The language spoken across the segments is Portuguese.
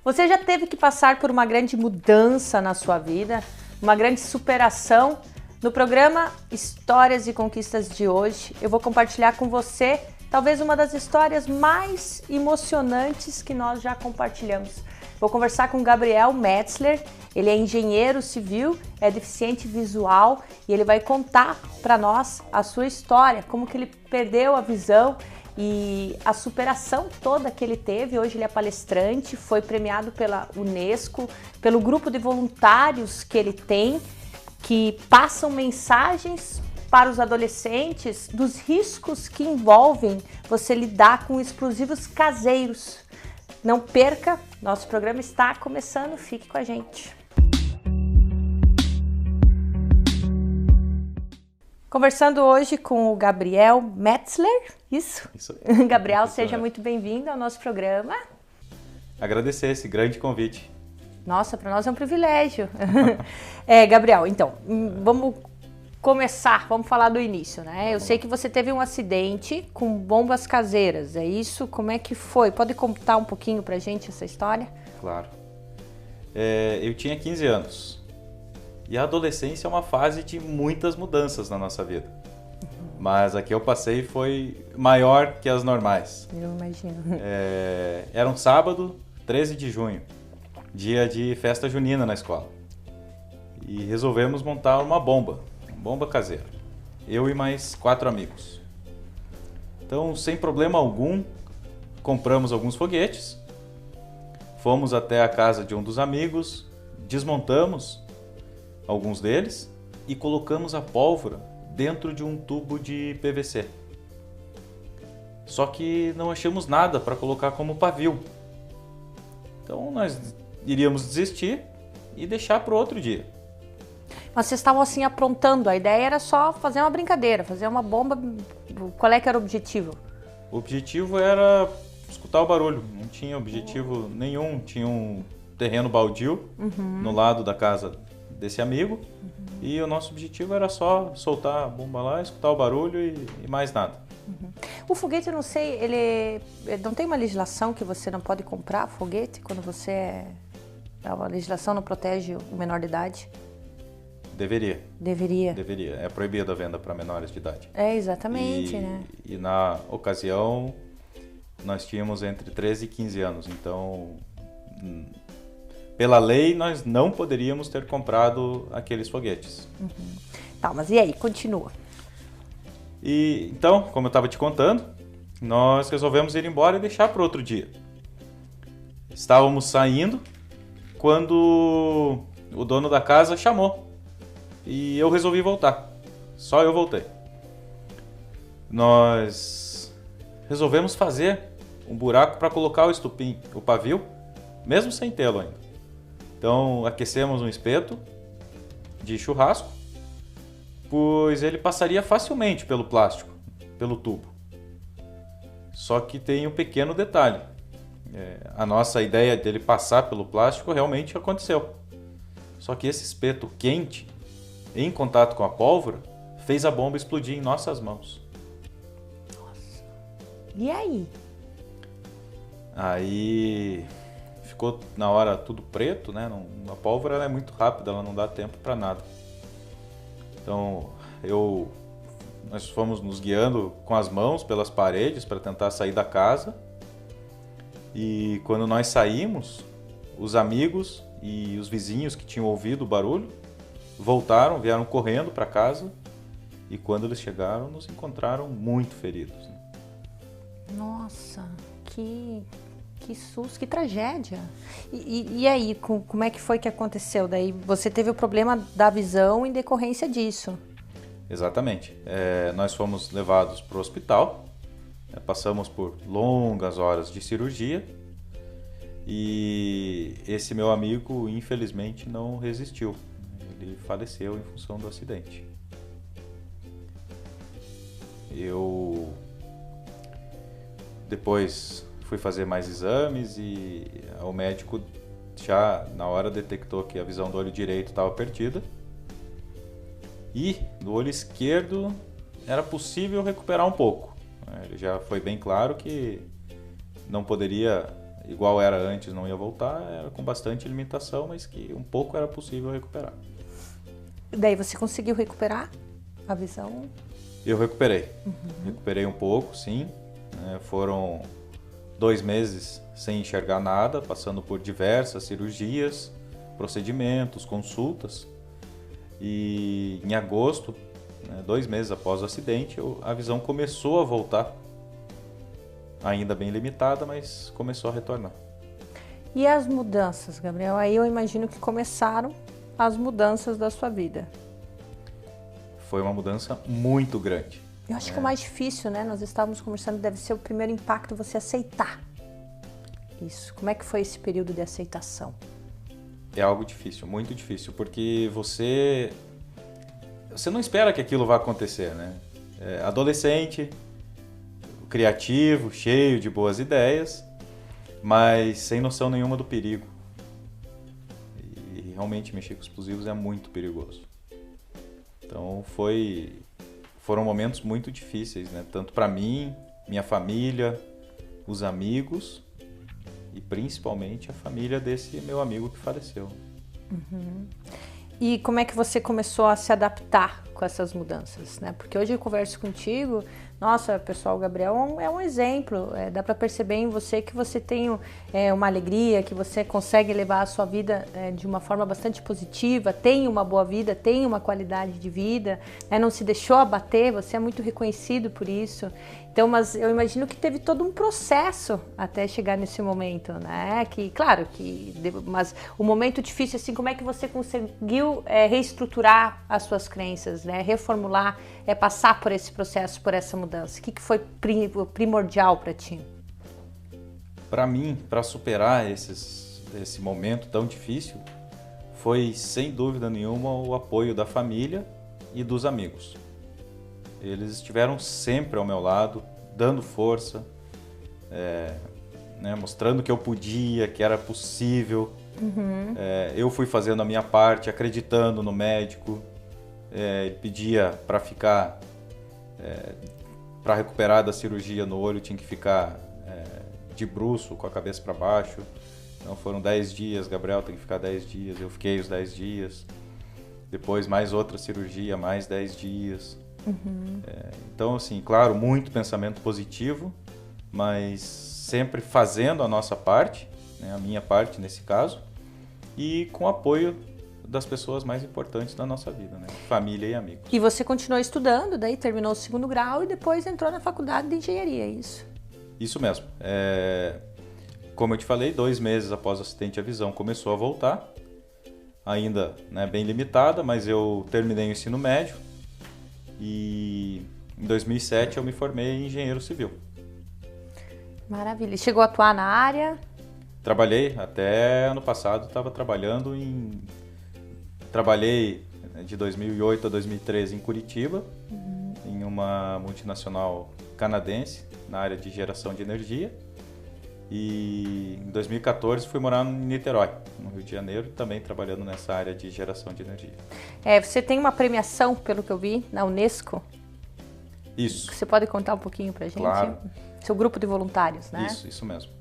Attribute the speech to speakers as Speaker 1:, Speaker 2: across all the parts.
Speaker 1: Você já teve que passar por uma grande mudança na sua vida, uma grande superação? No programa Histórias e Conquistas de hoje, eu vou compartilhar com você talvez uma das histórias mais emocionantes que nós já compartilhamos. Vou conversar com Gabriel Metzler, ele é engenheiro civil, é deficiente visual e ele vai contar para nós a sua história, como que ele perdeu a visão e a superação toda que ele teve. Hoje ele é palestrante, foi premiado pela Unesco, pelo grupo de voluntários que ele tem, que passam mensagens para os adolescentes dos riscos que envolvem você lidar com explosivos caseiros. Não perca, nosso programa está começando, fique com a gente. Conversando hoje com o Gabriel Metzler, isso? Gabriel, seja muito bem-vindo ao nosso programa.
Speaker 2: Agradecer esse grande convite.
Speaker 1: Nossa, para nós é um privilégio. Gabriel, então, vamos começar, vamos falar do início, né? Eu sei que você teve um acidente com bombas caseiras, é isso? Como é que foi? Pode contar um pouquinho pra gente essa história?
Speaker 2: Claro. Eu tinha 15 anos. E a adolescência é uma fase de muitas mudanças na nossa vida. Mas a que eu passei foi maior que as normais.
Speaker 1: Eu imagino.
Speaker 2: Era um sábado, 13 de junho, dia de festa junina na escola. E resolvemos montar uma bomba caseira. Eu e mais 4 amigos. Então, sem problema algum, compramos alguns foguetes, fomos até a casa de um dos amigos, desmontamos alguns deles e colocamos a pólvora dentro de um tubo de PVC. Só que não achamos nada para colocar como pavio. Então nós iríamos desistir e deixar para o outro dia.
Speaker 1: Mas vocês estavam assim aprontando, a ideia era só fazer uma brincadeira, fazer uma bomba. Qual é que era o objetivo?
Speaker 2: O objetivo era escutar o barulho, não tinha objetivo nenhum. Tinha um terreno baldio no lado da casa desse amigo e o nosso objetivo era só soltar a bomba lá, escutar o barulho e mais nada.
Speaker 1: O foguete, eu não sei, ele não tem uma legislação que você não pode comprar foguete quando você a legislação não protege o menor de idade?
Speaker 2: Deveria. É proibida a venda para menores de idade.
Speaker 1: Exatamente, né?
Speaker 2: E na ocasião nós tínhamos entre 13 e 15 anos, então pela lei nós não poderíamos ter comprado aqueles foguetes.
Speaker 1: Tá, mas e aí? Continua.
Speaker 2: E então, como eu estava te contando, nós resolvemos ir embora e deixar para outro dia. Estávamos saindo quando o dono da casa chamou e eu resolvi voltar. Só eu voltei. Nós resolvemos fazer um buraco para colocar o estupim, o pavio, mesmo sem tê-lo ainda. Então aquecemos um espeto de churrasco, pois ele passaria facilmente pelo plástico, pelo tubo. Só que tem um pequeno detalhe. A nossa ideia dele passar pelo plástico realmente aconteceu. Só que esse espeto quente, em contato com a pólvora, fez a bomba explodir em nossas mãos.
Speaker 1: Nossa. E aí?
Speaker 2: Aí ficou na hora tudo preto, né? A pólvora ela é muito rápida, ela não dá tempo para nada. Então nós fomos nos guiando com as mãos pelas paredes para tentar sair da casa. E quando nós saímos, os amigos e os vizinhos que tinham ouvido o barulho voltaram, vieram correndo para casa. E quando eles chegaram, nos encontraram muito feridos.
Speaker 1: Nossa, que susto, que tragédia. E aí, como é que foi que aconteceu? Daí você teve o problema da visão em decorrência disso.
Speaker 2: Exatamente. Nós fomos levados para o hospital, passamos por longas horas de cirurgia e esse meu amigo, infelizmente, não resistiu. Ele faleceu em função do acidente. Eu depois fui fazer mais exames e o médico já na hora detectou que a visão do olho direito estava perdida e do olho esquerdo era possível recuperar um pouco. Ele já foi bem claro que não poderia igual era antes, não ia voltar, era com bastante limitação, mas que um pouco era possível recuperar.
Speaker 1: Daí você conseguiu recuperar a visão?
Speaker 2: Eu recuperei. Recuperei um pouco, sim. Foram 2 meses sem enxergar nada, passando por diversas cirurgias, procedimentos, consultas. E em agosto, 2 meses após o acidente, a visão começou a voltar. Ainda bem limitada, mas começou a retornar.
Speaker 1: E as mudanças, Gabriel? Aí eu imagino que começaram as mudanças da sua vida.
Speaker 2: Foi uma mudança muito grande.
Speaker 1: Eu acho que o mais difícil, né? Nós estávamos conversando, deve ser o primeiro impacto, você aceitar isso. Como é que foi esse período de aceitação?
Speaker 2: É algo difícil, muito difícil, porque você não espera que aquilo vá acontecer, né? Adolescente, criativo, cheio de boas ideias, mas sem noção nenhuma do perigo. E realmente mexer com explosivos é muito perigoso. Então foram momentos muito difíceis, né? Tanto para mim, minha família, os amigos e principalmente a família desse meu amigo que faleceu.
Speaker 1: E como é que você começou a se adaptar com essas mudanças, né? Porque hoje eu converso contigo, nossa, pessoal, o Gabriel é um exemplo, dá para perceber em você que você tem uma alegria, que você consegue levar a sua vida de uma forma bastante positiva, tem uma boa vida, tem uma qualidade de vida, né? Não se deixou abater, você é muito reconhecido por isso. Então, mas eu imagino que teve todo um processo até chegar nesse momento, né? Que, claro, mas o momento difícil, assim, como é que você conseguiu reestruturar as suas crenças, né? Reformular, passar por esse processo, por essa mudança? O que foi primordial para ti?
Speaker 2: Para mim, para superar esse momento tão difícil, foi sem dúvida nenhuma o apoio da família e dos amigos. Eles estiveram sempre ao meu lado, dando força, mostrando que eu podia, que era possível. Eu fui fazendo a minha parte, acreditando no médico. Ele pedia para ficar, para recuperar da cirurgia no olho, tinha que ficar de bruço, com a cabeça para baixo. Então foram 10 dias, Gabriel tem que ficar 10 dias, eu fiquei os 10 dias. Depois mais outra cirurgia, mais 10 dias. Então, assim, claro, muito pensamento positivo, mas sempre fazendo a nossa parte, né, a minha parte nesse caso, e com o apoio das pessoas mais importantes da nossa vida, né, família e amigos.
Speaker 1: E você continuou estudando, daí terminou o 2º grau e depois entrou na faculdade de engenharia, é isso?
Speaker 2: Isso mesmo. Como eu te falei, 2 meses após o acidente a visão começou a voltar, ainda, né, bem limitada, mas eu terminei o ensino médio. E em 2007 eu me formei em engenheiro civil.
Speaker 1: Maravilha. E chegou a atuar na área?
Speaker 2: Trabalhei, até ano passado estava trabalhando Trabalhei de 2008 a 2013 em Curitiba, em uma multinacional canadense, na área de geração de energia. E em 2014 fui morar em Niterói, no Rio de Janeiro, também trabalhando nessa área de geração de energia.
Speaker 1: Você tem uma premiação, pelo que eu vi, na Unesco?
Speaker 2: Isso.
Speaker 1: Você pode contar um pouquinho pra gente?
Speaker 2: Claro.
Speaker 1: Seu grupo de voluntários, né?
Speaker 2: Isso mesmo.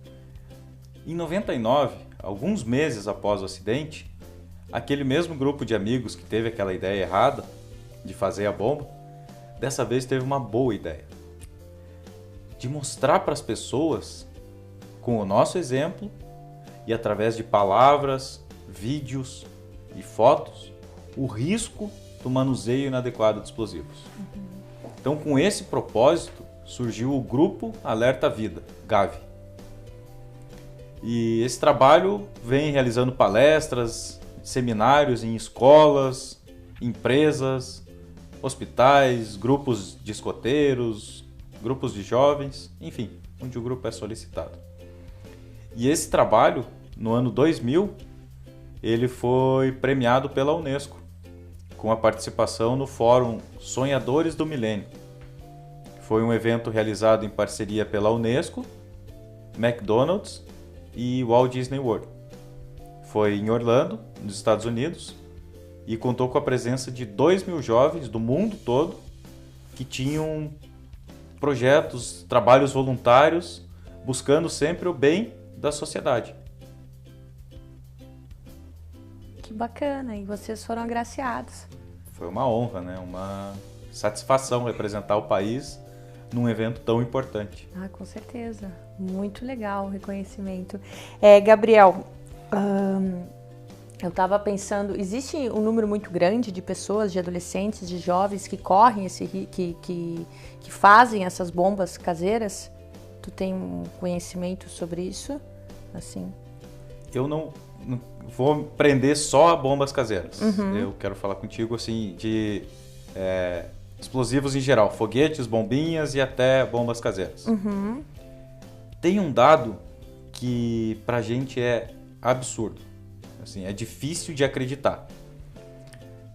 Speaker 2: Em 99, alguns meses após o acidente, aquele mesmo grupo de amigos que teve aquela ideia errada de fazer a bomba, dessa vez teve uma boa ideia. De mostrar para as pessoas, com o nosso exemplo e através de palavras, vídeos e fotos, o risco do manuseio inadequado de explosivos. Então, com esse propósito, surgiu o Grupo Alerta Vida, GAV. E esse trabalho vem realizando palestras, seminários em escolas, empresas, hospitais, grupos de escoteiros, grupos de jovens, enfim, onde o grupo é solicitado. E esse trabalho, no ano 2000, ele foi premiado pela Unesco, com a participação no Fórum Sonhadores do Milênio. Foi um evento realizado em parceria pela Unesco, McDonald's e Walt Disney World. Foi em Orlando, nos Estados Unidos, e contou com a presença de 2.000 jovens do mundo todo que tinham projetos, trabalhos voluntários, buscando sempre o bem da sociedade.
Speaker 1: Que bacana, e vocês foram agraciados.
Speaker 2: Foi uma honra, né? Uma satisfação representar o país num evento tão importante.
Speaker 1: Ah, com certeza. Muito legal o reconhecimento. Gabriel, eu estava pensando, existe um número muito grande de pessoas, de adolescentes, de jovens que correm que fazem essas bombas caseiras? Tu tem um conhecimento sobre isso? Assim?
Speaker 2: Eu não vou prender só a bombas caseiras. Eu quero falar contigo assim de explosivos em geral, foguetes, bombinhas e até bombas caseiras. Tem um dado que pra gente é absurdo. Assim, é difícil de acreditar.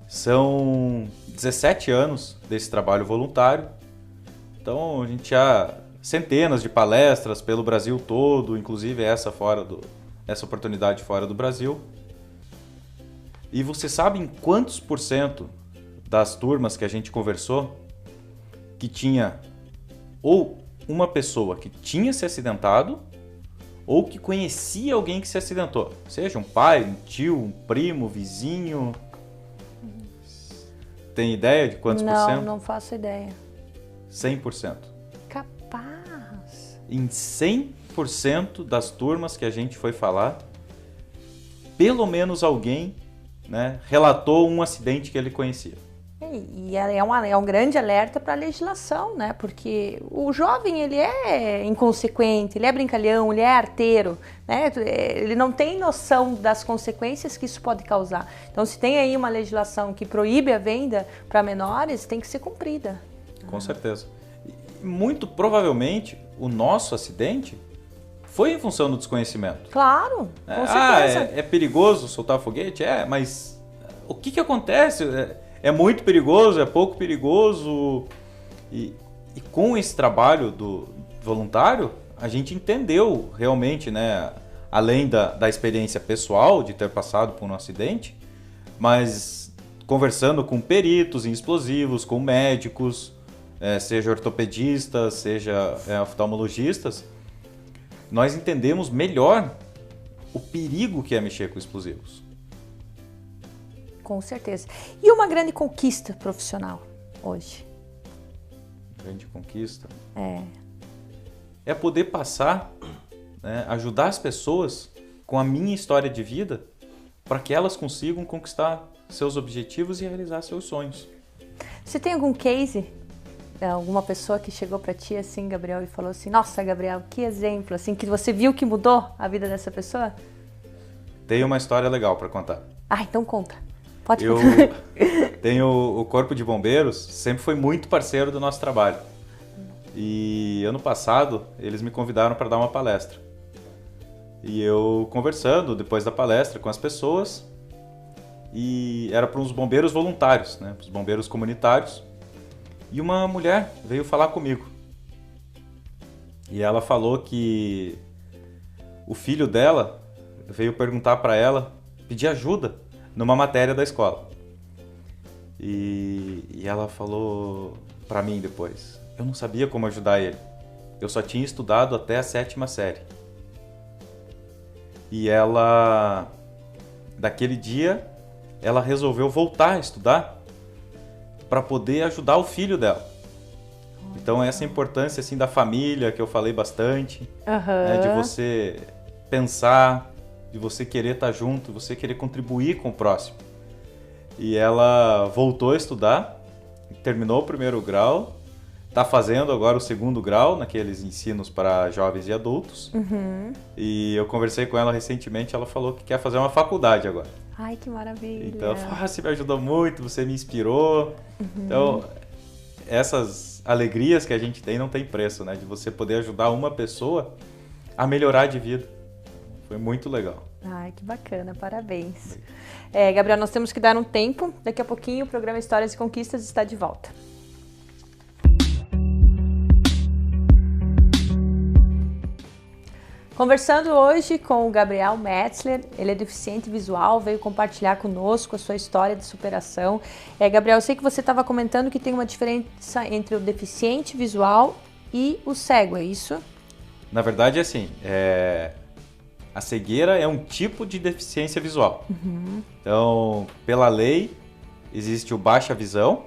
Speaker 2: São 17 anos desse trabalho voluntário. Então a gente já centenas de palestras pelo Brasil todo, inclusive essa oportunidade fora do Brasil. E você sabe em quantos por cento das turmas que a gente conversou que tinha ou uma pessoa que tinha se acidentado ou que conhecia alguém que se acidentou? Seja um pai, um tio, um primo, vizinho. Tem ideia de quantos por cento?
Speaker 1: Não faço ideia.
Speaker 2: 100%.
Speaker 1: Capaz.
Speaker 2: Em 100% das turmas que a gente foi falar, pelo menos alguém, né, relatou um acidente que ele conhecia.
Speaker 1: E é um grande alerta para a legislação, né? Porque o jovem, ele é inconsequente, ele é brincalhão, ele é arteiro, né? Ele não tem noção das consequências que isso pode causar. Então, se tem aí uma legislação que proíbe a venda para menores, tem que ser cumprida.
Speaker 2: Com certeza. E muito provavelmente, o nosso acidente foi em função do desconhecimento.
Speaker 1: Claro, com certeza.
Speaker 2: É perigoso soltar foguete? Mas o que acontece? É muito perigoso, é pouco perigoso. E com esse trabalho do voluntário, a gente entendeu realmente, né, além da experiência pessoal de ter passado por um acidente, mas conversando com peritos em explosivos, com médicos, seja ortopedistas, seja oftalmologistas, nós entendemos melhor o perigo que é mexer com explosivos.
Speaker 1: Com certeza. E uma grande conquista profissional hoje?
Speaker 2: Grande conquista?
Speaker 1: É
Speaker 2: poder passar, né, ajudar as pessoas com a minha história de vida para que elas consigam conquistar seus objetivos e realizar seus sonhos.
Speaker 1: Você tem algum case? Alguma pessoa que chegou para ti assim, Gabriel, e falou assim: nossa, Gabriel, que exemplo, assim, que você viu que mudou a vida dessa pessoa?
Speaker 2: Tem uma história legal para contar.
Speaker 1: Então conta. Pode
Speaker 2: Eu
Speaker 1: contar.
Speaker 2: tenho o Corpo de Bombeiros, sempre foi muito parceiro do nosso trabalho. E ano passado, eles me convidaram para dar uma palestra. E eu conversando depois da palestra com as pessoas, e era para uns bombeiros voluntários, né, para os bombeiros comunitários. E uma mulher veio falar comigo. E ela falou que o filho dela veio perguntar para ela, pedir ajuda numa matéria da escola. E ela falou para mim depois: eu não sabia como ajudar ele. Eu só tinha estudado até a 7ª série. E ela, daquele dia, ela resolveu voltar a estudar para poder ajudar o filho dela. Então essa importância assim da família que eu falei bastante, né, de você pensar, de você querer estar junto, você querer contribuir com o próximo. E ela voltou a estudar, terminou o 1º grau, está fazendo agora o 2º grau naqueles ensinos para jovens e adultos. E eu conversei com ela recentemente, ela falou que quer fazer uma faculdade agora.
Speaker 1: Ai, que maravilha.
Speaker 2: Então ela falou: você me ajudou muito, você me inspirou. Então, essas alegrias que a gente tem não tem preço, né? De você poder ajudar uma pessoa a melhorar de vida. Foi muito legal.
Speaker 1: Ai, que bacana, parabéns. Gabriel, nós temos que dar um tempo. Daqui a pouquinho o programa Histórias e Conquistas está de volta. Conversando hoje com o Gabriel Metzler, ele é deficiente visual, veio compartilhar conosco a sua história de superação. Gabriel, eu sei que você estava comentando que tem uma diferença entre o deficiente visual e o cego, é isso?
Speaker 2: Na verdade, assim, A cegueira é um tipo de deficiência visual. Então, pela lei, existe o baixa visão,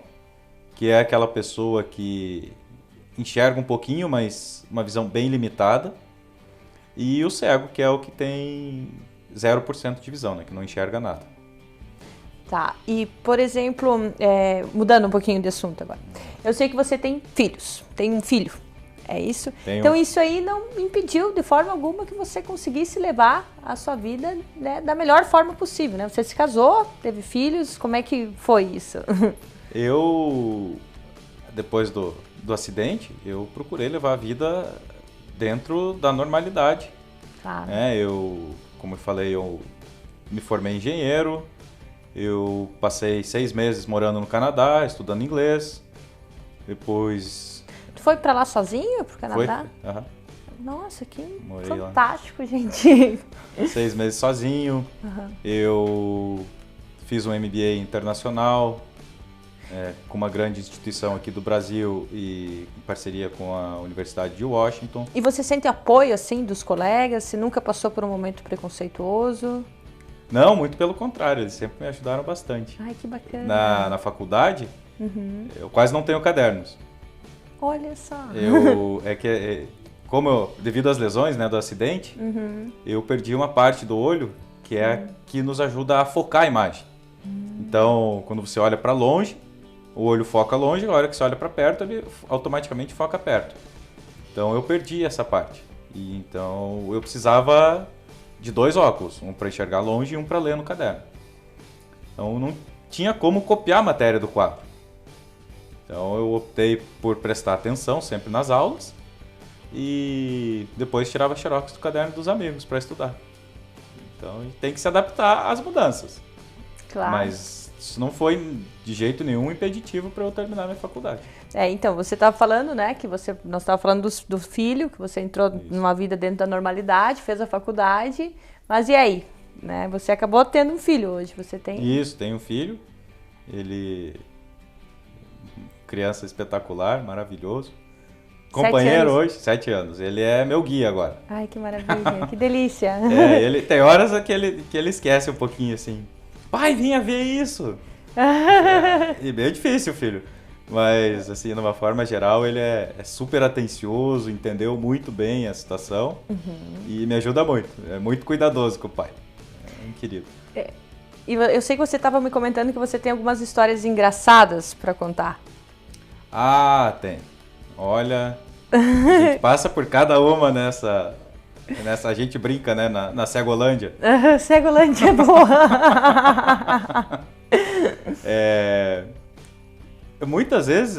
Speaker 2: que é aquela pessoa que enxerga um pouquinho, mas uma visão bem limitada. E o cego, que é o que tem 0% de visão, né? Que não enxerga nada.
Speaker 1: Tá, e por exemplo, mudando um pouquinho de assunto agora. Eu sei que você tem filhos, tem um filho, é isso?
Speaker 2: Tenho.
Speaker 1: Então isso aí não impediu de forma alguma que você conseguisse levar a sua vida, né, da melhor forma possível, né? Você se casou, teve filhos, como é que foi isso?
Speaker 2: Eu, depois do acidente, eu procurei levar a vida dentro da normalidade.
Speaker 1: Claro.
Speaker 2: Como eu falei, eu me formei engenheiro, eu passei 6 meses morando no Canadá, estudando inglês, depois...
Speaker 1: Tu foi pra lá sozinho, pro Canadá?
Speaker 2: Foi? Aham.
Speaker 1: Nossa, que
Speaker 2: Morei
Speaker 1: fantástico, gente.
Speaker 2: 6 meses sozinho, eu fiz um MBA internacional, com uma grande instituição aqui do Brasil e em parceria com a Universidade de Washington.
Speaker 1: E você sente apoio, assim, dos colegas? Você nunca passou por um momento preconceituoso?
Speaker 2: Não, muito pelo contrário, eles sempre me ajudaram bastante.
Speaker 1: Ai, que bacana.
Speaker 2: Na faculdade, eu quase não tenho cadernos.
Speaker 1: Olha só.
Speaker 2: Devido às lesões, né, do acidente, eu perdi uma parte do olho que é que nos ajuda a focar a imagem. Então, quando você olha para longe, o olho foca longe, a hora que você olha para perto, ele automaticamente foca perto. Então, eu perdi essa parte. E então, eu precisava de 2 óculos, um para enxergar longe e um para ler no caderno. Então, não tinha como copiar a matéria do quadro. Então, eu optei por prestar atenção sempre nas aulas e depois tirava xerox do caderno dos amigos para estudar. Então, tem que se adaptar às mudanças.
Speaker 1: Claro.
Speaker 2: Mas isso não foi de jeito nenhum impeditivo para eu terminar minha faculdade.
Speaker 1: Então, você estava falando, né, nós estávamos falando do filho, que você entrou numa vida dentro da normalidade, fez a faculdade, mas e aí? Né? Você acabou tendo um filho hoje, você tem?
Speaker 2: Isso, tenho um filho, ele... criança espetacular, maravilhoso. Companheiro hoje, 7 anos. Ele é meu guia agora.
Speaker 1: Ai, que maravilha, que delícia.
Speaker 2: Ele tem horas que ele esquece um pouquinho assim. Pai, vinha ver isso. E bem difícil, filho. Mas, assim, de uma forma geral, ele é super atencioso, entendeu muito bem a situação e me ajuda muito. É muito cuidadoso com o pai. É um querido.
Speaker 1: E eu sei que você estava me comentando que você tem algumas histórias engraçadas para contar.
Speaker 2: Ah, tem. Olha, a gente passa por cada uma nessa a gente brinca, né, na Cegolândia.
Speaker 1: Cegolândia é boa.
Speaker 2: Muitas vezes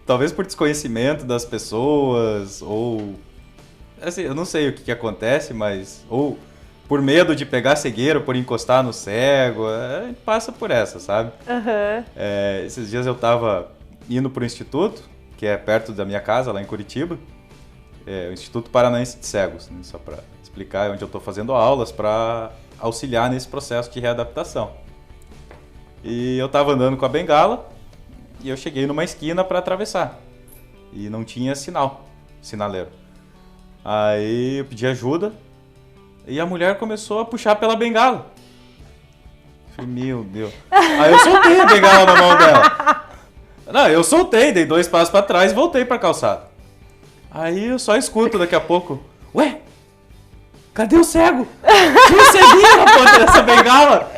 Speaker 2: talvez por desconhecimento das pessoas ou assim, eu não sei o que acontece, mas ou por medo de pegar cegueira, por encostar no cego, a gente passa por essa, sabe? Esses dias eu tava indo pro instituto, que é perto da minha casa, lá em Curitiba, o Instituto Paranaense de Cegos, né? Só para explicar, onde eu estou fazendo aulas para auxiliar nesse processo de readaptação. E eu estava andando com a bengala e eu cheguei numa esquina para atravessar e não tinha sinaleiro. Aí eu pedi ajuda e a mulher começou a puxar pela bengala. Eu falei, meu Deus. Aí eu soltei a bengala na mão dela. Não, eu soltei, dei 2 passos para trás e voltei para a calçada. Aí eu só escuto daqui a pouco, ué, cadê o cego? Tinha um ceguinho na ponta dessa bengala.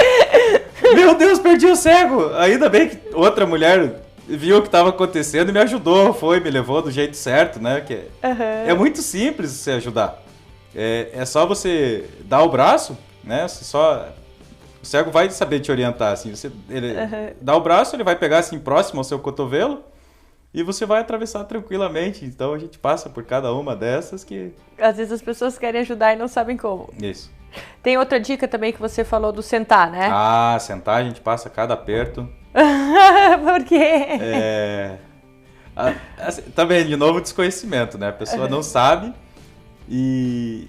Speaker 2: Meu Deus, perdi o cego. Ainda bem que outra mulher viu o que estava acontecendo e me ajudou, me levou do jeito certo, né? Que é muito simples você ajudar. É só você dar o braço, né? O cego vai saber te orientar, assim. Ele dá o braço, ele vai pegar assim próximo ao seu cotovelo e você vai atravessar tranquilamente. Então a gente passa por cada uma dessas que...
Speaker 1: Às vezes as pessoas querem ajudar e não sabem como.
Speaker 2: Isso.
Speaker 1: Tem outra dica também que você falou do sentar, né?
Speaker 2: Ah, sentar, a gente passa cada aperto.
Speaker 1: Por quê?
Speaker 2: Também, de novo, desconhecimento, né? A pessoa não sabe e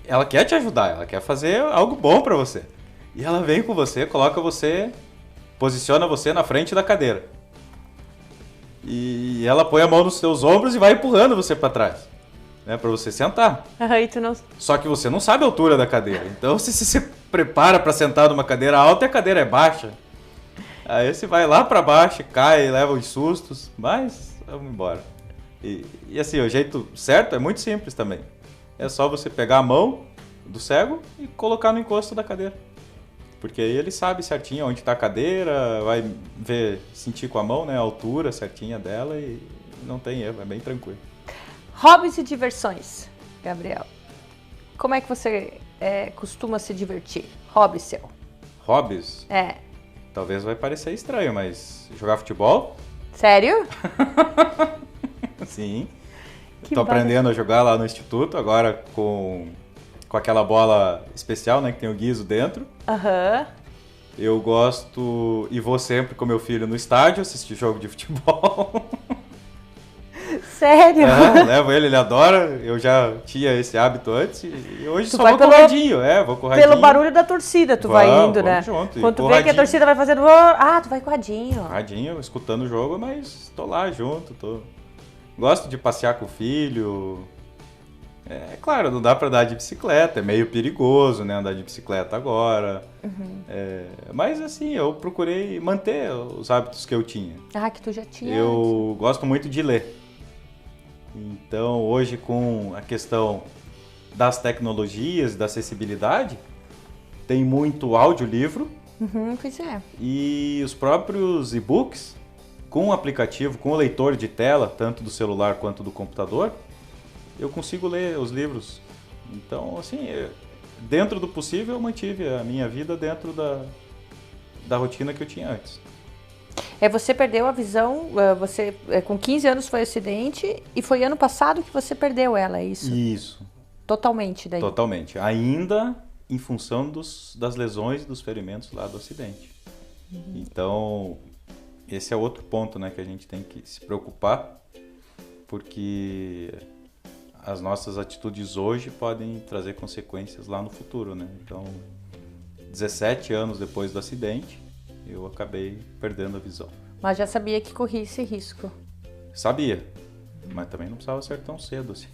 Speaker 2: ela quer te ajudar, ela quer fazer algo bom pra você. E ela vem com você, posiciona você na frente da cadeira. E ela põe a mão nos seus ombros e vai empurrando você pra trás. né, para você sentar.
Speaker 1: E tu não...
Speaker 2: Só que você não sabe a altura da cadeira. Então, se você se prepara para sentar numa cadeira alta e a cadeira é baixa, aí você vai lá para baixo, cai, leva os sustos, mas vamos embora. E assim, o jeito certo é muito simples também. É só você pegar a mão do cego e colocar no encosto da cadeira. Porque aí ele sabe certinho onde está a cadeira, vai ver, sentir com a mão, né, a altura certinha dela e não tem erro, é bem tranquilo.
Speaker 1: Hobbies e diversões, Gabriel. Como é que você costuma se divertir? Hobby seu?
Speaker 2: Hobbies?
Speaker 1: É.
Speaker 2: Talvez vai parecer estranho, mas jogar futebol?
Speaker 1: Sério?
Speaker 2: Sim.
Speaker 1: Que
Speaker 2: Tô aprendendo a jogar lá no instituto, agora com aquela bola especial, né, que tem o guiso dentro.
Speaker 1: Aham.
Speaker 2: Eu gosto e vou sempre com meu filho no estádio assistir jogo de futebol.
Speaker 1: Sério?
Speaker 2: Levo ele adora. Eu já tinha esse hábito antes e hoje só
Speaker 1: vai
Speaker 2: vou com o radinho. Vou com o radinho.
Speaker 1: Pelo barulho da torcida tu vai indo, né?
Speaker 2: Junto.
Speaker 1: Quando tu vê que a torcida vai fazendo... tu vai com o radinho.
Speaker 2: Radinho, escutando o jogo, mas tô lá junto. Gosto de passear com o filho. É claro, não dá pra andar de bicicleta, é meio perigoso, né, andar de bicicleta agora.
Speaker 1: Uhum.
Speaker 2: Mas assim, eu procurei manter os hábitos que eu tinha.
Speaker 1: Que tu já tinha.
Speaker 2: Eu gosto muito de ler. Então, hoje com a questão das tecnologias, da acessibilidade, tem muito audiolivro.
Speaker 1: Pois é.
Speaker 2: E os próprios e-books, com o aplicativo, com o leitor de tela, tanto do celular quanto do computador, eu consigo ler os livros. Então, assim, dentro do possível, eu mantive a minha vida dentro da rotina que eu tinha antes.
Speaker 1: Você perdeu a visão, você com 15 anos foi acidente e foi ano passado que você perdeu ela, é isso?
Speaker 2: Isso.
Speaker 1: Totalmente daí?
Speaker 2: Totalmente. Ainda em função das lesões e dos ferimentos lá do acidente. Então, esse é outro ponto, né, que a gente tem que se preocupar, porque as nossas atitudes hoje podem trazer consequências lá no futuro, né? Então, 17 anos depois do acidente, eu acabei perdendo a visão.
Speaker 1: Mas já sabia que corria esse risco?
Speaker 2: Sabia, mas também não precisava ser tão cedo assim.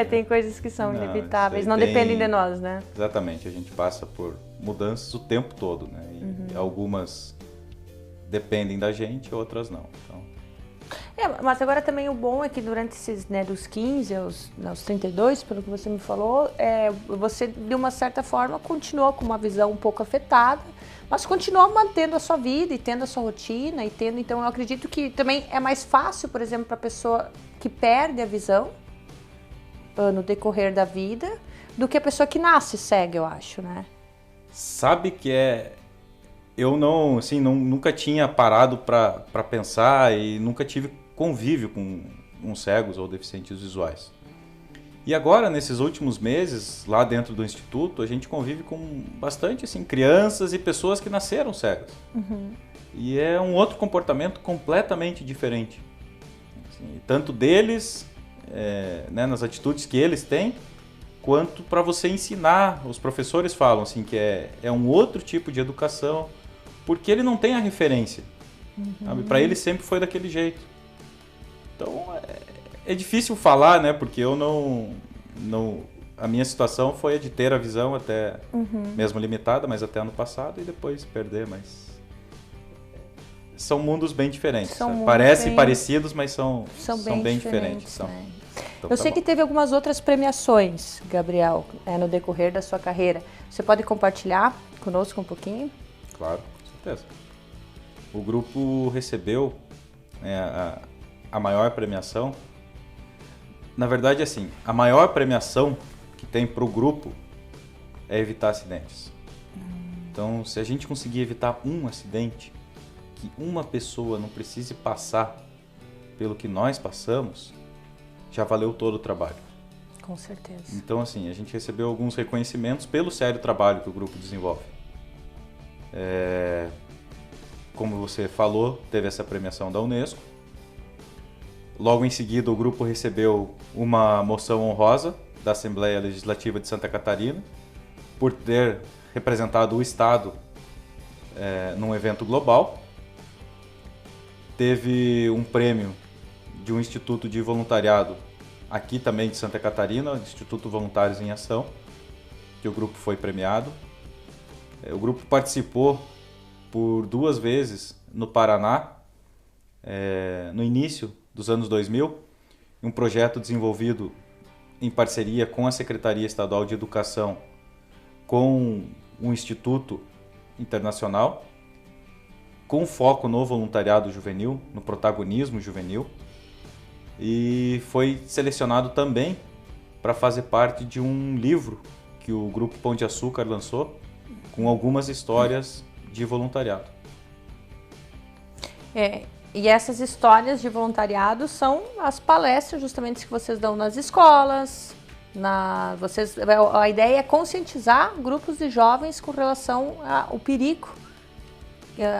Speaker 1: Tem coisas que são inevitáveis, não dependem de nós, né?
Speaker 2: Exatamente, a gente passa por mudanças o tempo todo, né? E algumas dependem da gente, outras não. Então...
Speaker 1: mas agora também o bom é que durante esses, né, dos 15 aos 32, pelo que você me falou, você de uma certa forma continuou com uma visão um pouco afetada, mas continuou mantendo a sua vida e tendo a sua rotina e tendo, então eu acredito que também é mais fácil, por exemplo, para a pessoa que perde a visão no decorrer da vida do que a pessoa que nasce cega, eu acho, né?
Speaker 2: Sabe que eu não, assim, nunca tinha parado para pensar e nunca tive convívio com cegos ou deficientes visuais. E agora, nesses últimos meses, lá dentro do Instituto, a gente convive com bastante assim, crianças e pessoas que nasceram cegas. E é um outro comportamento completamente diferente. Assim, tanto deles, né, nas atitudes que eles têm, quanto para você ensinar. Os professores falam assim, que é um outro tipo de educação, porque ele não tem a referência. Para ele sempre foi daquele jeito. Então, é difícil falar, né? Porque eu não... A minha situação foi a de ter a visão até, mesmo limitada, mas até ano passado, e depois perder, mas... São mundos bem diferentes. Parecem parecidos, mas são bem diferentes.
Speaker 1: Né? Então, eu sei que teve algumas outras premiações, Gabriel, no decorrer da sua carreira. Você pode compartilhar conosco um pouquinho?
Speaker 2: Claro, com certeza. O grupo recebeu a maior premiação. Na verdade, assim, a maior premiação que tem para o grupo é evitar acidentes. Então, se a gente conseguir evitar um acidente, que uma pessoa não precise passar pelo que nós passamos, já valeu todo o trabalho.
Speaker 1: Com certeza.
Speaker 2: Então, assim, a gente recebeu alguns reconhecimentos pelo sério trabalho que o grupo desenvolve. Como você falou, teve essa premiação da Unesco. Logo em seguida, o grupo recebeu uma moção honrosa da Assembleia Legislativa de Santa Catarina por ter representado o Estado num evento global. Teve um prêmio de um instituto de voluntariado aqui também de Santa Catarina, o Instituto Voluntários em Ação, que o grupo foi premiado. O grupo participou por 2 vezes no Paraná, no início dos anos 2000, um projeto desenvolvido em parceria com a Secretaria Estadual de Educação, com um instituto internacional, com foco no voluntariado juvenil, no protagonismo juvenil, e foi selecionado também para fazer parte de um livro que o Grupo Pão de Açúcar lançou, com algumas histórias de voluntariado.
Speaker 1: E essas histórias de voluntariado são as palestras justamente que vocês dão nas escolas. A ideia é conscientizar grupos de jovens com relação ao perigo,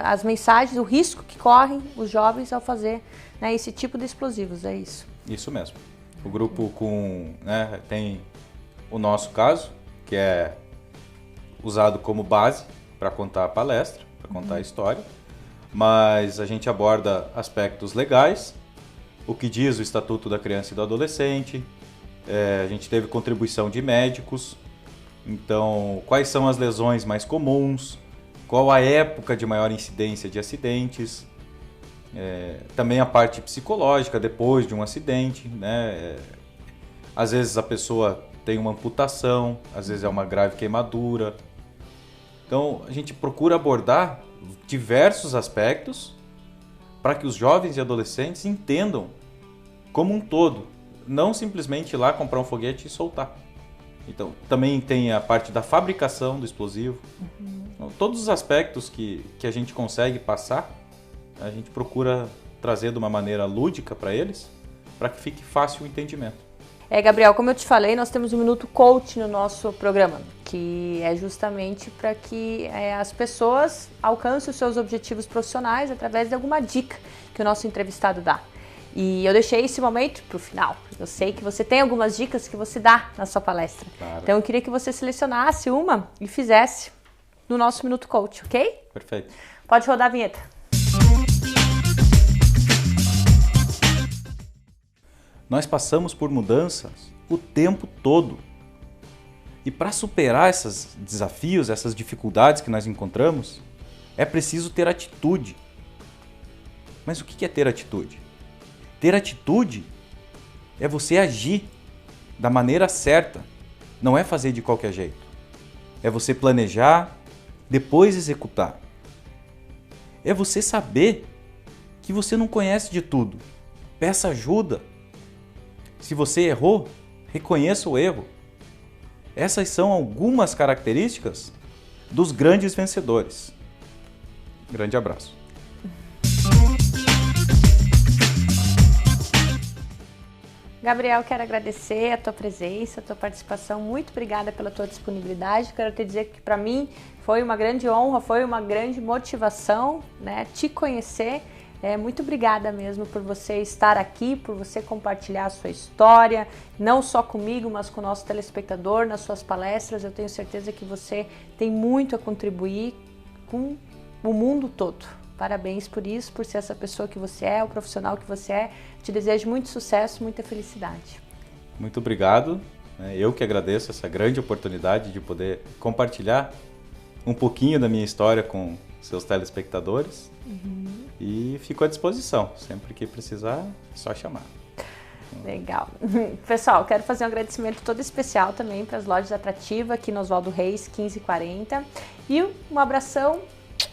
Speaker 1: as mensagens, o risco que correm os jovens ao fazer, né, esse tipo de explosivos, é isso? Isso
Speaker 2: mesmo. O grupo tem o nosso caso, que é usado como base para contar a palestra, para contar a história, mas a gente aborda aspectos legais, o que diz o Estatuto da Criança e do Adolescente, a gente teve contribuição de médicos, então quais são as lesões mais comuns, qual a época de maior incidência de acidentes, também a parte psicológica depois de um acidente, né? Às vezes a pessoa tem uma amputação, às vezes é uma grave queimadura. Então a gente procura abordar diversos aspectos para que os jovens e adolescentes entendam como um todo, não simplesmente ir lá comprar um foguete e soltar. Então também tem a parte da fabricação do explosivo. Então, todos os aspectos que a gente consegue passar, a gente procura trazer de uma maneira lúdica para eles, para que fique fácil o entendimento.
Speaker 1: Gabriel, como eu te falei, nós temos um Minuto Coach no nosso programa, que é justamente para que as pessoas alcancem os seus objetivos profissionais através de alguma dica que o nosso entrevistado dá. E eu deixei esse momento para o final. Eu sei que você tem algumas dicas que você dá na sua palestra. Claro. Então eu queria que você selecionasse uma e fizesse no nosso Minuto Coach, ok?
Speaker 2: Perfeito.
Speaker 1: Pode rodar a vinheta.
Speaker 2: Nós passamos por mudanças o tempo todo. E para superar esses desafios, essas dificuldades que nós encontramos, é preciso ter atitude. Mas o que é ter atitude? Ter atitude é você agir da maneira certa, não é fazer de qualquer jeito. É você planejar, depois executar. É você saber que você não conhece de tudo. Peça ajuda. Se você errou, reconheça o erro. Essas são algumas características dos grandes vencedores. Grande abraço.
Speaker 1: Gabriel, quero agradecer a tua presença, a tua participação. Muito obrigada pela tua disponibilidade. Quero te dizer que para mim foi uma grande honra, foi uma grande motivação, né, te conhecer. Muito obrigada mesmo por você estar aqui, por você compartilhar a sua história, não só comigo, mas com o nosso telespectador, nas suas palestras. Eu tenho certeza que você tem muito a contribuir com o mundo todo. Parabéns por isso, por ser essa pessoa que você é, o profissional que você é. Te desejo muito sucesso, muita felicidade.
Speaker 2: Muito obrigado. Eu que agradeço essa grande oportunidade de poder compartilhar um pouquinho da minha história com seus telespectadores. E fico à disposição. Sempre que precisar, é só chamar.
Speaker 1: Legal. Pessoal, quero fazer um agradecimento todo especial também para as lojas Atrativa aqui no Oswaldo Reis 1540. E um abração,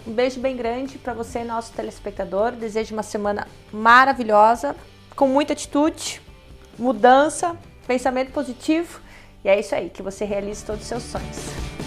Speaker 1: um beijo bem grande para você, nosso telespectador. Desejo uma semana maravilhosa, com muita atitude, mudança, pensamento positivo. E é isso aí, que você realize todos os seus sonhos.